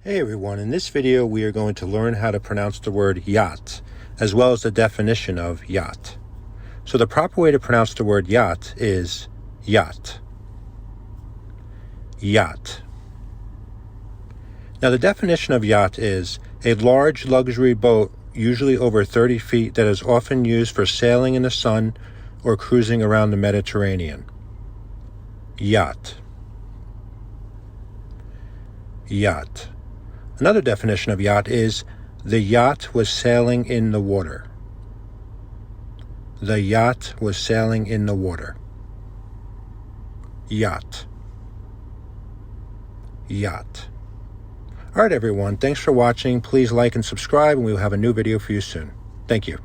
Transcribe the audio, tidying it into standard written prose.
Hey everyone, in this video we are going to learn how to pronounce the word yacht, as well as the definition of yacht. So the proper way to pronounce the word yacht is yacht. Yacht. Now the definition of yacht is a large luxury boat, usually over 30 feet, that is often used for sailing in the sun or cruising around the Mediterranean. Yacht. Yacht. Another definition of yacht is the yacht was sailing in the water. The yacht was sailing in the water. Yacht. Yacht. All right, everyone. Thanks for watching. Please like and subscribe, and we will have a new video for you soon. Thank you.